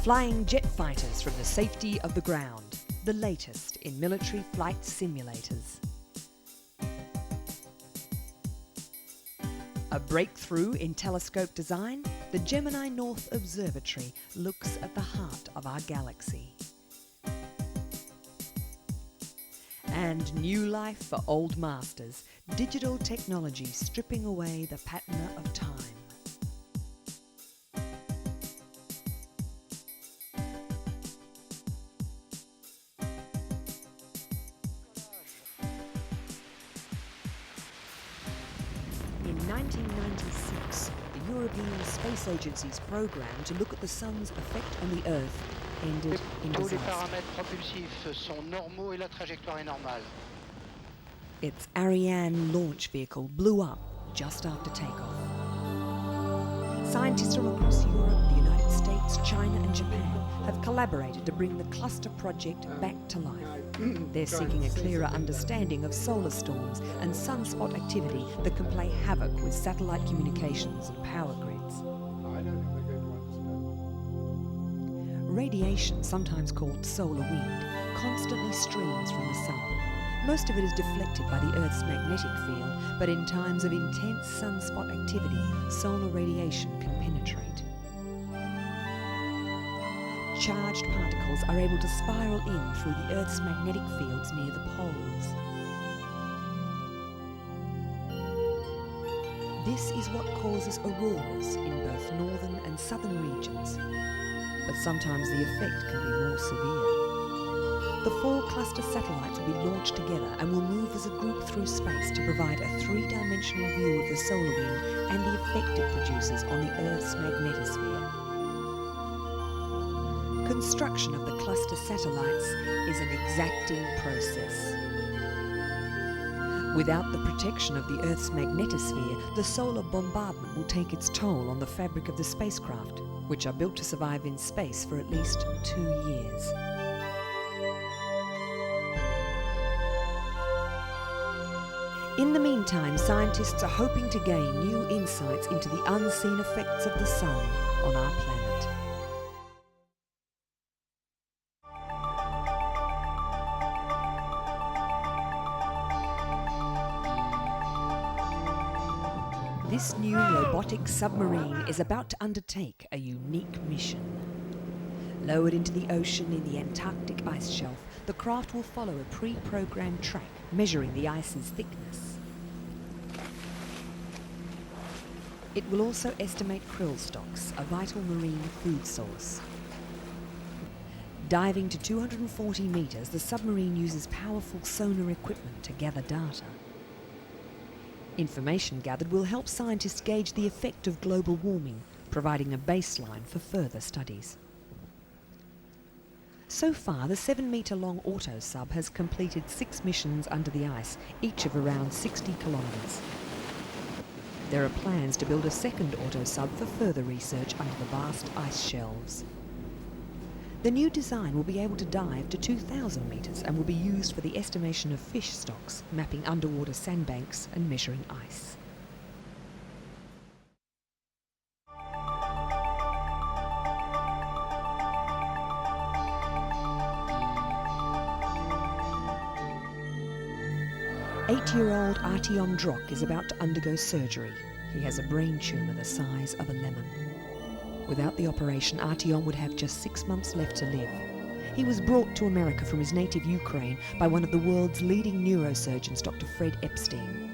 Flying jet fighters from the safety of the ground, the latest in military flight simulators. A breakthrough in telescope design, the Gemini North Observatory looks at the heart of our galaxy. And new life for old masters, digital technology stripping away the patina of time. In 1996, the European Space Agency's program to look at the Sun's effect on the Earth ended in Tous les disaster. paramètres propulsifs sont normaux et la trajectoire est normale. Its Ariane launch vehicle blew up just after takeoff. Scientists from across Europe, the United States, China and Japan have collaborated to bring the cluster project back to life. They're seeking a clearer understanding of solar storms and sunspot activity that can play havoc with satellite communications and power grids. Radiation, sometimes called solar wind, constantly streams from the sun. Most of it is deflected by the Earth's magnetic field, but in times of intense sunspot activity, solar radiation can penetrate. Charged particles are able to spiral in through the Earth's magnetic fields near the poles. This is what causes auroras in both northern and southern regions, but sometimes the effect can be more severe. The 4 cluster satellites will be launched together and will move as a group through space to provide a 3-dimensional view of the solar wind and the effect it produces on the Earth's magnetosphere. Construction of the cluster satellites is an exacting process. Without the protection of the Earth's magnetosphere, the solar bombardment will take its toll on the fabric of the spacecraft, which are built to survive in space for at least 2 years. In the meantime, scientists are hoping to gain new insights into the unseen effects of the sun on our planet. This new robotic submarine is about to undertake a unique mission. Lowered into the ocean in the Antarctic ice shelf, the craft will follow a pre-programmed track measuring the ice's thickness. It will also estimate krill stocks, a vital marine food source. Diving to 240 meters, the submarine uses powerful sonar equipment to gather data. Information gathered will help scientists gauge the effect of global warming, providing a baseline for further studies. So far, the 7-metre-long Autosub has completed 6 missions under the ice, each of around 60 kilometres. There are plans to build a second Autosub for further research under the vast ice shelves. The new design will be able to dive to 2,000 metres and will be used for the estimation of fish stocks, mapping underwater sandbanks and measuring ice. Eight-year-old Artyom Drok is about to undergo surgery. He has a brain tumour the size of a lemon. Without the operation, Artyom would have just 6 months left to live. He was brought to America from his native Ukraine by one of the world's leading neurosurgeons, Dr. Fred Epstein.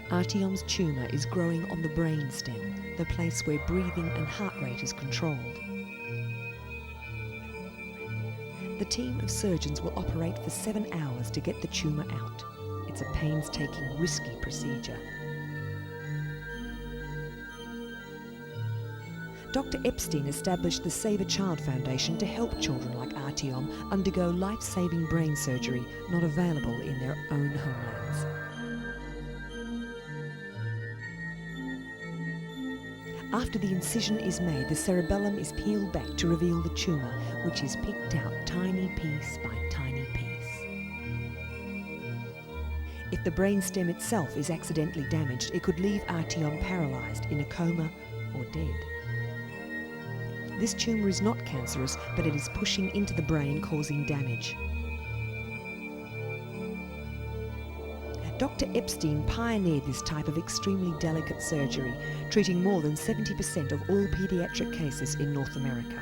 Artyom's tumour is growing on the brainstem, the place where breathing and heart rate is controlled. The team of surgeons will operate for 7 hours to get the tumour out. It's a painstaking, risky procedure. Dr. Epstein established the Save a Child Foundation to help children like Artyom undergo life-saving brain surgery not available in their own homelands. After the incision is made, the cerebellum is peeled back to reveal the tumour, which is picked out tiny piece by tiny piece. If the brainstem itself is accidentally damaged, it could leave Artyom paralysed in a coma or dead. This tumour is not cancerous, but it is pushing into the brain, causing damage. Dr. Epstein pioneered this type of extremely delicate surgery, treating more than 70% of all paediatric cases in North America.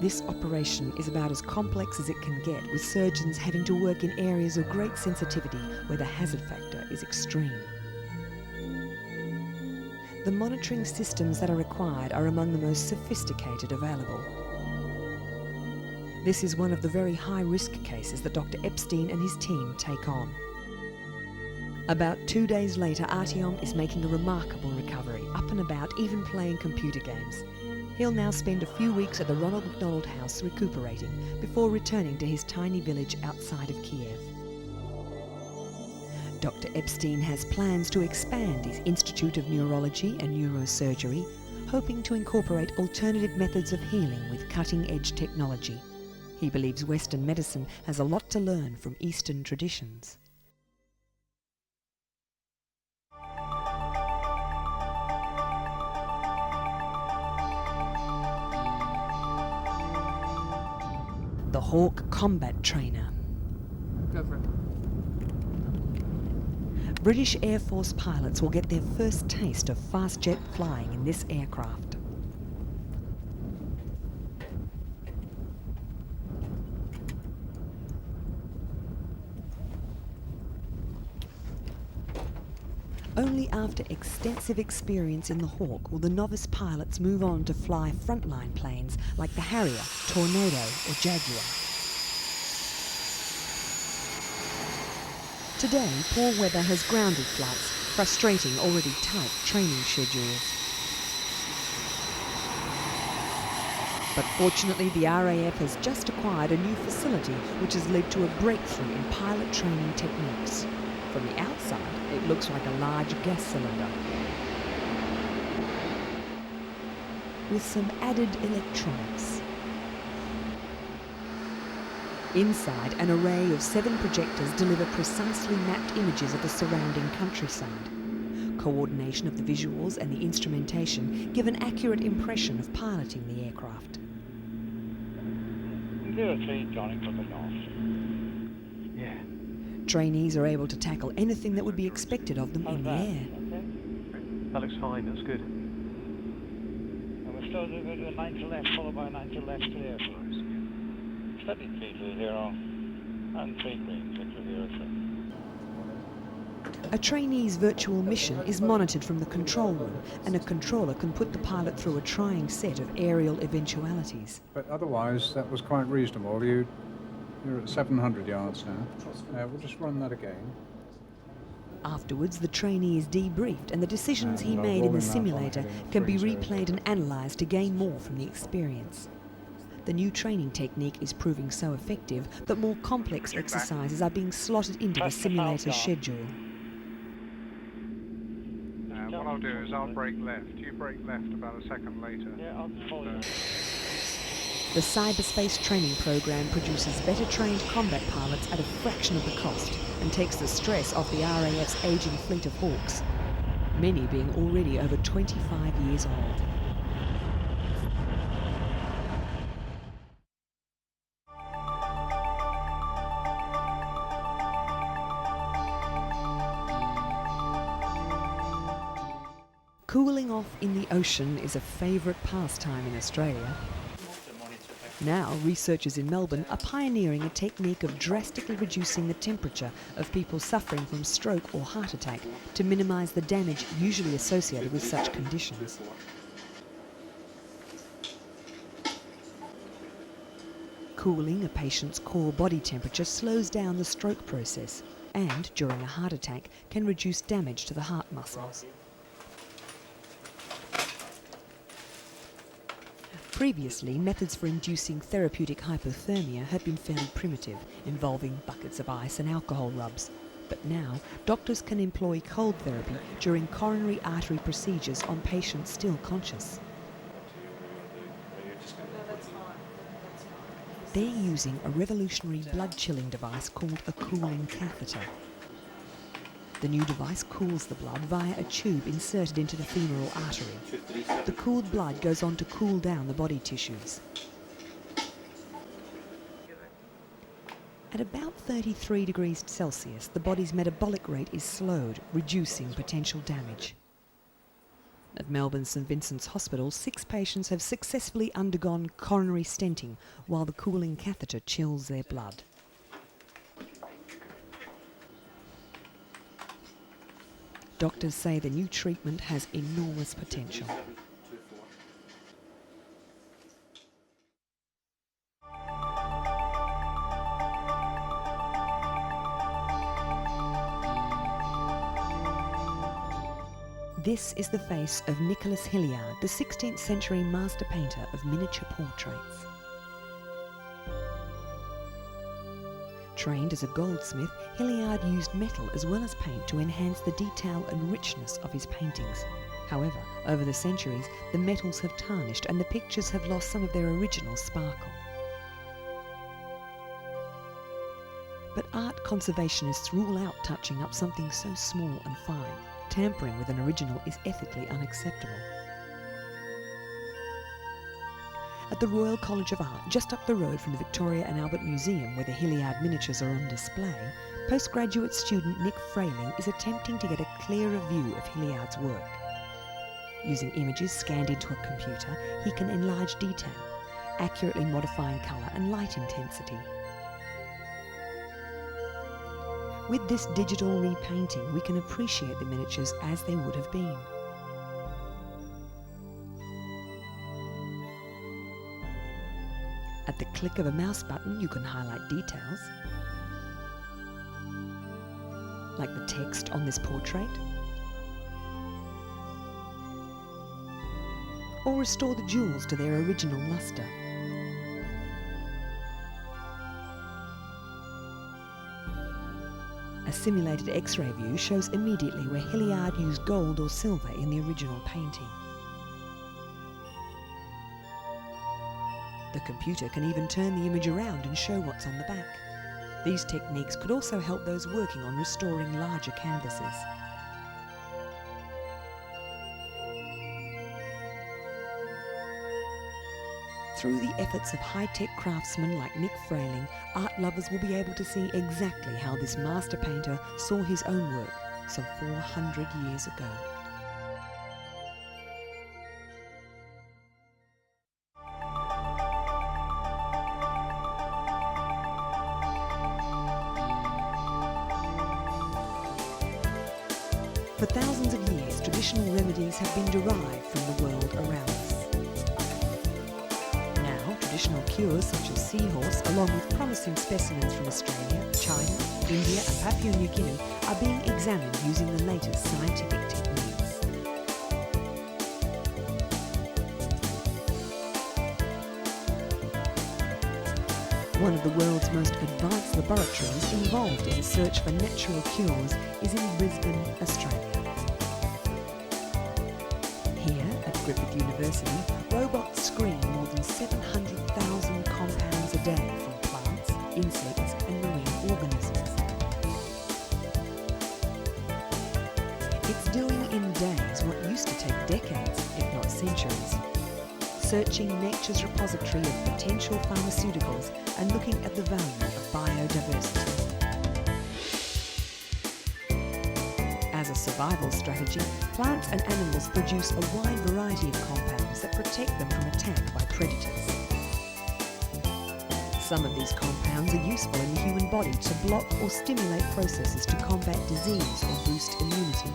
This operation is about as complex as it can get, with surgeons having to work in areas of great sensitivity where the hazard factor is extreme. The monitoring systems that are required are among the most sophisticated available. This is one of the very high-risk cases that Dr. Epstein and his team take on. About 2 days later, Artyom is making a remarkable recovery, up and about, even playing computer games. He'll now spend a few weeks at the Ronald McDonald House recuperating before returning to his tiny village outside of Kiev. Dr. Epstein has plans to expand his Institute of Neurology and Neurosurgery, hoping to incorporate alternative methods of healing with cutting-edge technology. He believes Western medicine has a lot to learn from Eastern traditions. The Hawk Combat Trainer. Go for it. British Air Force pilots will get their first taste of fast jet flying in this aircraft. Only after extensive experience in the Hawk will the novice pilots move on to fly frontline planes like the Harrier, Tornado or Jaguar. Today, poor weather has grounded flights, frustrating already tight training schedules. But fortunately, the RAF has just acquired a new facility which has led to a breakthrough in pilot training techniques. From the outside, it looks like a large gas cylinder, with some added electronics. Inside, an array of 7 projectors deliver precisely mapped images of the surrounding countryside. Coordination of the visuals and the instrumentation give an accurate impression of piloting the aircraft. 03, Johnny, clipping off. Yeah. Trainees are able to tackle anything that would be expected of them in the air. Okay. That looks fine, that's good. And we're still doing a 9 to left, followed by 9 to left clear, please. Steady 320, and 3 green, 603. A trainee's virtual mission is monitored from the control room, and a controller can put the pilot through a trying set of aerial eventualities. But otherwise, that was quite reasonable. You're at 700 yards now. We'll just run that again. Afterwards, the trainee is debriefed, and the decisions he made in the simulator can be replayed and analysed to gain more from the experience. The new training technique is proving so effective that more complex exercises are being slotted into the simulator's schedule. What I'll do is I'll brake left. You brake left about a second later. Yeah, I'll follow you. The cyberspace training program produces better trained combat pilots at a fraction of the cost and takes the stress off the RAF's ageing fleet of Hawks, many being already over 25 years old. Cooling off in the ocean is a favourite pastime in Australia. Now, researchers in Melbourne are pioneering a technique of drastically reducing the temperature of people suffering from stroke or heart attack to minimise the damage usually associated with such conditions. Cooling a patient's core body temperature slows down the stroke process and, during a heart attack, can reduce damage to the heart muscles. Previously, methods for inducing therapeutic hypothermia had been fairly primitive, involving buckets of ice and alcohol rubs. But now, doctors can employ cold therapy during coronary artery procedures on patients still conscious. They're using a revolutionary blood-chilling device called a cooling catheter. The new device cools the blood via a tube inserted into the femoral artery. The cooled blood goes on to cool down the body tissues. At about 33 degrees Celsius, the body's metabolic rate is slowed, reducing potential damage. At Melbourne's St Vincent's Hospital, 6 patients have successfully undergone coronary stenting while the cooling catheter chills their blood. Doctors say the new treatment has enormous potential. This is the face of Nicholas Hilliard, the 16th century master painter of miniature portraits. Trained as a goldsmith, Hilliard used metal as well as paint to enhance the detail and richness of his paintings. However, over the centuries, the metals have tarnished and the pictures have lost some of their original sparkle. But art conservationists rule out touching up something so small and fine. Tampering with an original is ethically unacceptable. At the Royal College of Art, just up the road from the Victoria and Albert Museum where the Hilliard miniatures are on display, postgraduate student Nick Frayling is attempting to get a clearer view of Hilliard's work. Using images scanned into a computer, he can enlarge detail, accurately modifying colour and light intensity. With this digital repainting, we can appreciate the miniatures as they would have been. At the click of a mouse button, you can highlight details, like the text on this portrait, or restore the jewels to their original lustre. A simulated X-ray view shows immediately where Hilliard used gold or silver in the original painting. The computer can even turn the image around and show what's on the back. These techniques could also help those working on restoring larger canvases. Through the efforts of high-tech craftsmen like Nick Frayling, art lovers will be able to see exactly how this master painter saw his own work some 400 years ago. For thousands of years, traditional remedies have been derived from the world around us. Now, traditional cures such as seahorse, along with promising specimens from Australia, China, India and Papua New Guinea, are being examined using the latest scientific techniques. One of the world's most advanced laboratories involved in the search for natural cures is in Brisbane, Australia. Here, at Griffith University, robots screen more than 700,000 compounds a day from plants, insects and marine organisms. It's doing in days what used to take decades, if not centuries. Searching nature's repository of potential pharmaceuticals and looking at the value of biodiversity. As a survival strategy, plants and animals produce a wide variety of compounds that protect them from attack by predators. Some of these compounds are useful in the human body to block or stimulate processes to combat disease or boost immunity.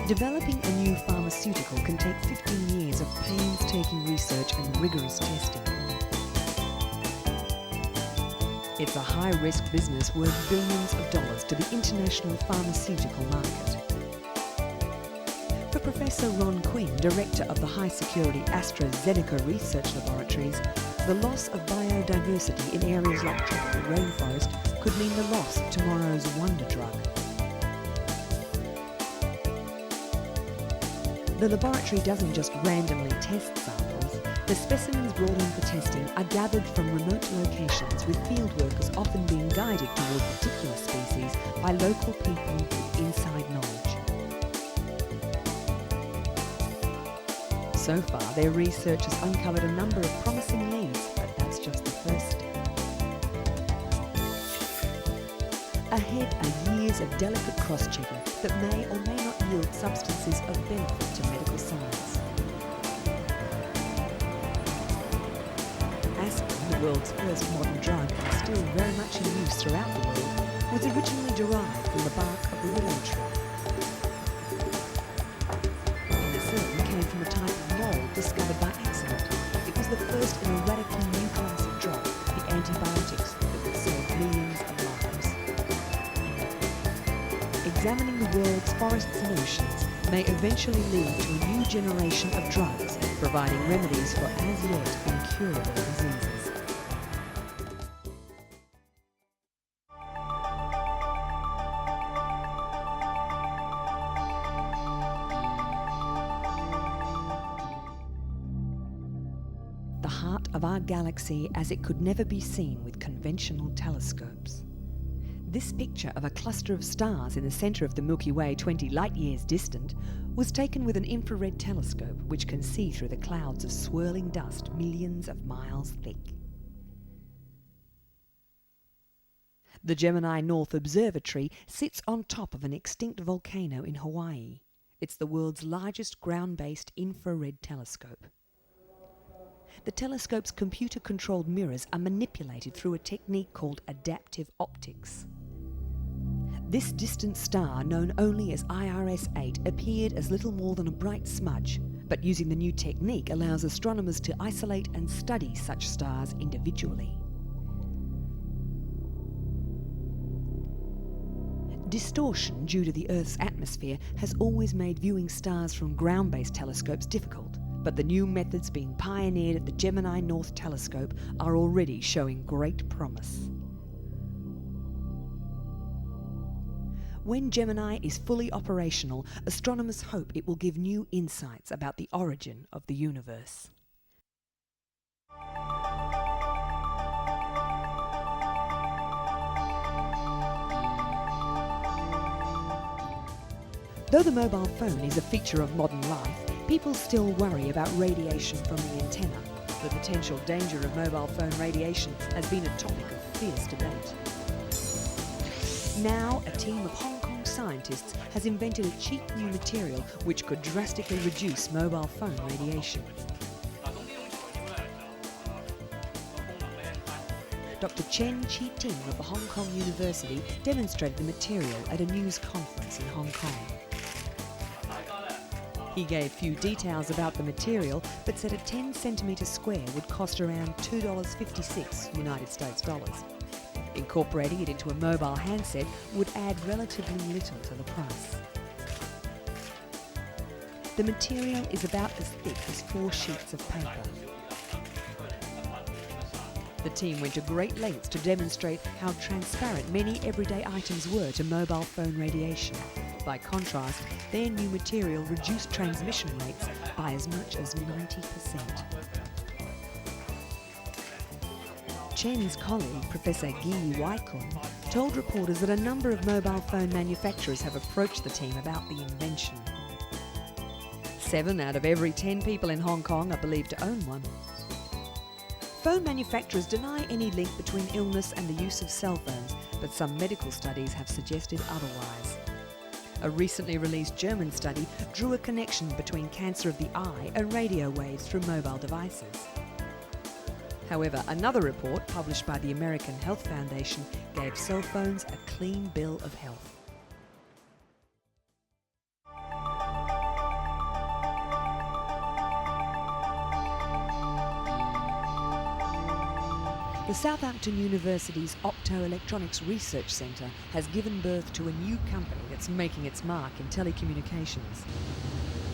Developing a new pharmaceutical can take 15 years of painstaking research and rigorous testing. It's a high-risk business worth billions of dollars to the international pharmaceutical market. For Professor Ron Quinn, director of the high-security AstraZeneca Research Laboratories, the loss of biodiversity in areas like tropical rainforest could mean the loss of tomorrow's wonder drug. The laboratory doesn't just randomly test samples, The specimens brought in for testing are gathered from remote locations, with field workers often being guided toward particular species by local people with inside knowledge. So far, their research has uncovered a number of promising leads, but that's just the first step. Ahead are years of delicate cross-checking that may or may not yield substances of benefit to medical science. Aspirin, the world's first modern drug and still very much in use throughout the world, was originally derived from the bark of the willow tree. Penicillin came from a type of mold discovered by accident. It was the first in a radically new class of drug, the antibiotics, that would save millions of lives. Examining the world's forests and oceans may eventually lead to a new generation of drugs, providing remedies for as yet incurable diseases. The heart of our galaxy as it could never be seen with conventional telescopes. This picture of a cluster of stars in the centre of the Milky Way 20 light-years distant was taken with an infrared telescope which can see through the clouds of swirling dust millions of miles thick. The Gemini North Observatory sits on top of an extinct volcano in Hawaii. It's the world's largest ground-based infrared telescope. The telescope's computer-controlled mirrors are manipulated through a technique called adaptive optics. This distant star, known only as IRS-8, appeared as little more than a bright smudge, but using the new technique allows astronomers to isolate and study such stars individually. Distortion due to the Earth's atmosphere has always made viewing stars from ground-based telescopes difficult, but the new methods being pioneered at the Gemini North Telescope are already showing great promise. When Gemini is fully operational, astronomers hope it will give new insights about the origin of the universe. Though the mobile phone is a feature of modern life, people still worry about radiation from the antenna. The potential danger of mobile phone radiation has been a topic of fierce debate. Now, a team of Hong Kong scientists has invented a cheap new material which could drastically reduce mobile phone radiation. Dr. Chen Chi-ting of the Hong Kong University demonstrated the material at a news conference in Hong Kong. He gave few details about the material, but said a 10 centimetre square would cost around $2.56 United States dollars. Incorporating it into a mobile handset would add relatively little to the price. The material is about as thick as 4 sheets of paper. The team went to great lengths to demonstrate how transparent many everyday items were to mobile phone radiation. By contrast, their new material reduced transmission rates by as much as 90%. Chen's colleague, Professor Guy Weikun, told reporters that a number of mobile phone manufacturers have approached the team about the invention. 7 out of every 10 people in Hong Kong are believed to own one. Phone manufacturers deny any link between illness and the use of cell phones, but some medical studies have suggested otherwise. A recently released German study drew a connection between cancer of the eye and radio waves through mobile devices. However, another report published by the American Health Foundation gave cell phones a clean bill of health. The Southampton University's Optoelectronics Research Centre has given birth to a new company that's making its mark in telecommunications.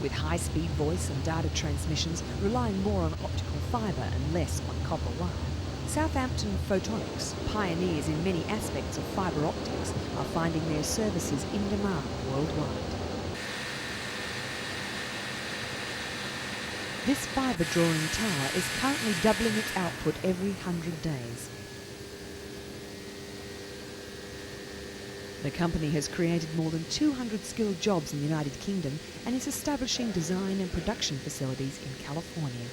With high-speed voice and data transmissions relying more on optical fibre and less on copper wire, Southampton Photonics, pioneers in many aspects of fibre optics, are finding their services in demand worldwide. This fibre-drawing tower is currently doubling its output every 100 days. The company has created more than 200 skilled jobs in the United Kingdom and is establishing design and production facilities in California.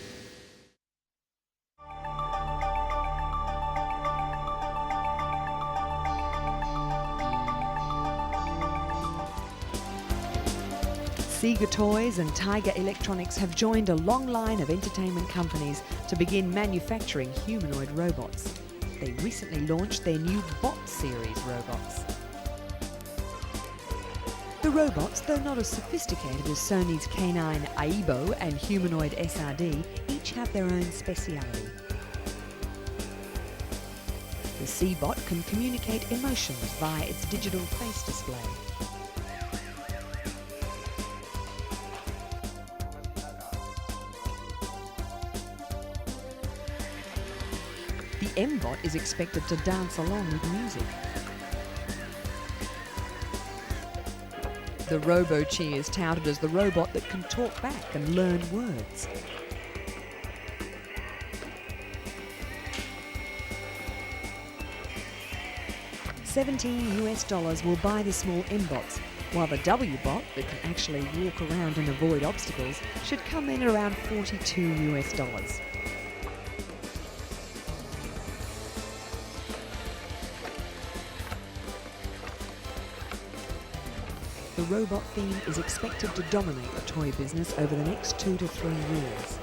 Sega Toys and Tiger Electronics have joined a long line of entertainment companies to begin manufacturing humanoid robots. They recently launched their new Bot series robots. The robots, though not as sophisticated as Sony's K9 Aibo and humanoid SRD, each have their own speciality. The C-Bot can communicate emotions via its digital face display. The M-Bot is expected to dance along with music. The Robo-Chi is touted as the robot that can talk back and learn words. $17 will buy the small M-Bots, while the W-Bot, that can actually walk around and avoid obstacles, should come in around $42. The robot theme is expected to dominate the toy business over the next 2 to 3 years.